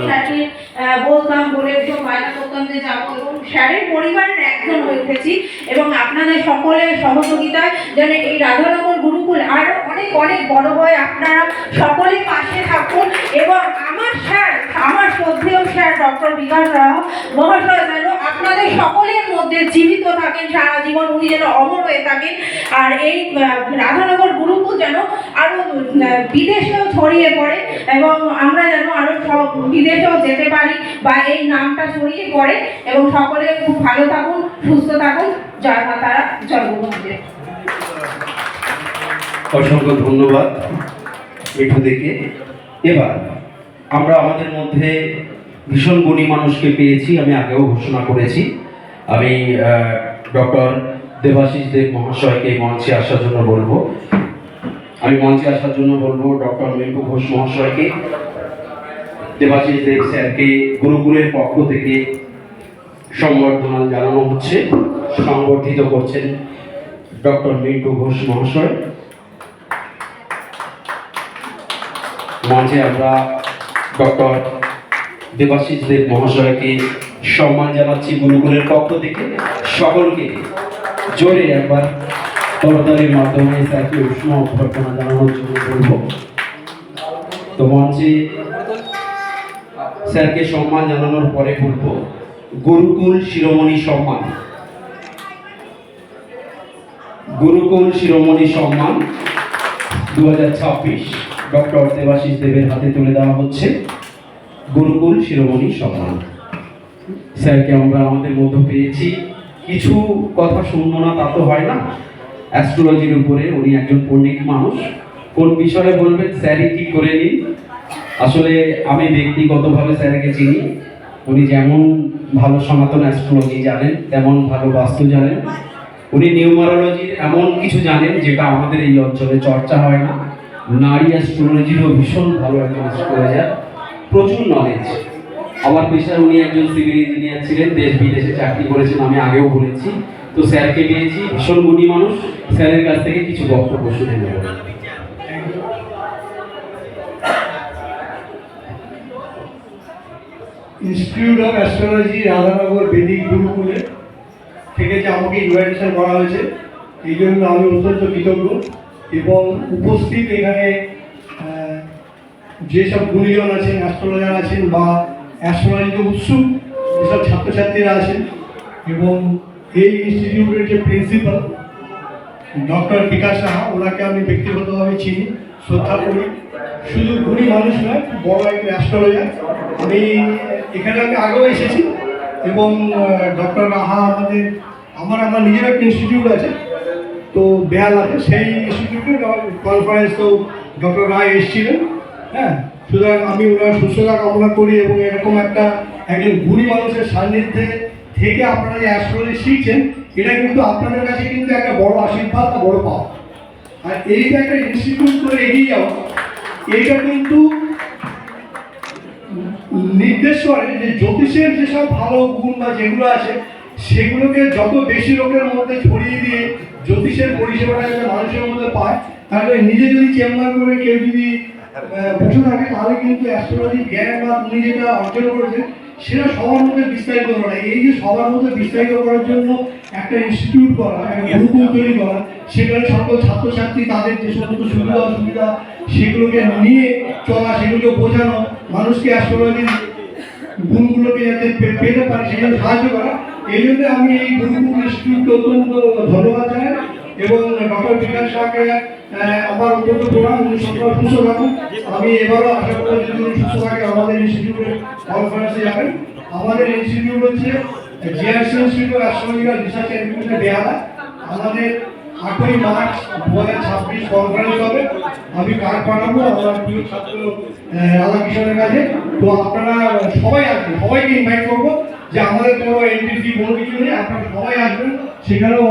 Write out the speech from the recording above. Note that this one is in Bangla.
স্যারকে বলতাম, বলে একটু বায়না করতাম যে যাবো, এবং স্যারের পরিবারের একজন হয়ে উঠেছি। এবং আপনাদের সকলের সহযোগিতায় যেন এই রাধানগর গুরুকুল আরও অনেক অনেক বড় হয়। আপনারা সকলে পাশে থাকুন এবং আমার স্যার, আমার শ্রদ্ধেয় স্যার ডক্টর বিকাশ রাও মহাশয় যেন আপনাদের সকলের মধ্যে জীবিত থাকেন সারা জীবন, উনি যেন অমর হয়ে থাকেন। আর এই রাধানগর গুরুকুল যেন আরও বিদেশেও ছড়িয়ে পড়ে এবং আমরা যেন আরও সব বিদেশেও যেতে পারি বা এই নামটা ছড়িয়ে পড়ে। এবং সকলে খুব ভালো থাকুন, সুস্থ থাকুন। জয় মা তারা, জয় গুরুদেব। অসংখ্য ধন্যবাদ মিঠু থেকে। এবার আমরা আমাদের মধ্যে ভীষণ গুণী মানুষকে পেয়েছি। আমি আগেও ঘোষণা করেছি, আমি ডক্টর দেবাশিস দেব মহাশয়কে মঞ্চে আসার জন্য বলবো। ডক্টর মিন্টু ঘোষ মহাশয়কে, দেবাশিস দেব স্যারকে গুরুকুলের পক্ষ থেকে সংবর্ধনা জানানো হচ্ছে। সংবর্ধিত করছেন ডক্টর মিন্টু ঘোষ মহাশয়। মঞ্চে আমরা ডক্টর দেবাশিস দেব মহাশয়কে সম্মান জানাচ্ছি গুরুকুলের পক্ষ থেকে। সকলকে জোরে একবার করতালির মাধ্যমে স্যারকে উষ্ণ অভ্যর্থনা জানানোর জন্য বলব। তো মঞ্চে স্যারকে সম্মান জানানোর পরে বলব গুরুকুল শিরোমণি সম্মান। গুরুকুল শিরোমণি সম্মান 2026 ডক্টর দেবাশিস দেবের হাতে তুলে দেওয়া হচ্ছে গুরুকুল শিরোমণি সম্মান। স্যারকে আমরা আমাদের মধ্যে পেয়েছি, কিছু কথা শুনবো না তা তো হয় না। অ্যাস্ট্রোলজির উপরে উনি একজন পণ্ডিত মানুষ, কোন বিষয়ে বলবেন স্যারই ঠিক করে নিন। আসলে আমি ব্যক্তিগতভাবে স্যারকে চিনি, উনি যেমন ভালো সনাতন অ্যাস্ট্রোলজি জানেন তেমন ভালো বাস্তু জানেন। উনি নিউমারোলজির এমন কিছু জানেন যেটা আমাদের এই অঞ্চলে চর্চা হয় না। নারী অ্যাস্ট্রোলজিরও ভীষণ ভালো একজন অ্যাস্ট্রোলজার, প্রচুর নলেজ। আমার পেশায় উনি একজন সিভিল ইঞ্জিনিয়ার ছিলেন, দেশ বিদেশে চাকরি করেছেন, আমি আগেও বলেছি। তো স্যারকে পেয়েছি, ভীষণ গুণী মানুষ। স্যারের কাছ থেকে কিছু বক্তব্য শুনে নেব। ইনস্টিটিউট অফ অ্যাস্ট্রোলজি রাধানগর বেদিক গুরুকুলে থেকে যে আমাকে ইনভাইটেশন করা হয়েছে, এই জন্য আমি অত্যন্ত কৃতজ্ঞ। এবং উপস্থিত এখানে যেসব গুণীজন আছেন, অ্যাস্ট্রোলজার আছেন বা অ্যাস্ট্রোলজিতে উৎসুক যেসব ছাত্রছাত্রীরা আছেন, এবং এই ইনস্টিটিউটের যে প্রিন্সিপাল ডক্টর বিকাশ সাহা, ওনাকে আমি ব্যক্তিগতভাবে চিনি, শ্রদ্ধা করি। শুধু গুণী মানুষ নয়, বড় একজন অ্যাস্ট্রোলজার। আমি আগেও এসেছি এবং ডক্টর রাহা আমার নিজের একটা ইনস্টিটিউট আছে, তো বেহালাতে, সেই ইনস্টিটিউটের কনফারেন্স তো ডক্টর রায় এসেছিলেন। হ্যাঁ, সুতরাং আমি ওনার সুস্থতা কামনা করি এবং এরকম একজন গুণী মানুষের সান্নিধ্যে থেকে আপনারা যে অ্যাস্ট্রোলজি শিখছেন, এটা কিন্তু আপনাদের কাছে কিন্তু একটা বড় আশীর্বাদ, বড় পাওয়া। আর এইটা একটা ইনস্টিটিউট করে এগিয়ে যাওয়া, এইটা কিন্তু নির্দেশ করে যে জ্যোতিষের যেসব ভালো গুণ বা যেগুলো আছে সেগুলোকে যত বেশি লোকের মধ্যে ছড়িয়ে দিয়ে জ্যোতিষের পরিষেবাটা যাতে মানুষের মধ্যে পায়, তাহলে নিজে যদি চেম্বার করে কেউ যদি বসে থাকে, তাহলে কিন্তু অ্যাস্ট্রোলজি জ্ঞান বা উনি যেটা অর্জন করেছেন সেটা সবার মধ্যে বিস্তারিত করা। এই যে সবার মধ্যে বিস্তারিত করার জন্য একটা ইনস্টিটিউট করা, একটা গুরুকুল তৈরি করা, সেখানে সকল ছাত্রছাত্রী তাদের যে সমস্ত সুবিধা অসুবিধা সেগুলোকে নিয়ে চলা, সেগুলোকে বোঝানো, মানুষকে অ্যাস্ট্রোলজির গুণগুলোকে যাতে পেতে পারে সেজন্য সাহায্য করা। এই জন্য আমি এই গুরুকুল ইনস্টিটিউটকে অত্যন্ত ধন্যবাদ জানাই এবং ডক্টর বিকাশ সাহাকে আমার অত্যন্ত প্রণাম। উনি সবসময় সুস্থ থাকুন। আমি এবারও আশা করি যদি উনি সুস্থ থাকে আমাদের ইনস্টিটিউটের কনফারেন্সে যাবেন। আমাদের ইনস্টিটিউট হচ্ছে GRC institute of astrological research and education, Behala. আমাদের 8ই মার্চ 2026 কনফারেন্স হবে। আমি কার্ড পাঠাবো আমার প্রিয় ছাত্র রাধাকিশোরের কাছে। তো আপনারা সবাই আসবেন, সবাইকে ইনভাইট করবো, যে আমাদের কোনো এন্ট্রি ফি কোনো কিছু নেই, আপনারা সবাই আসবেন। সেখানেও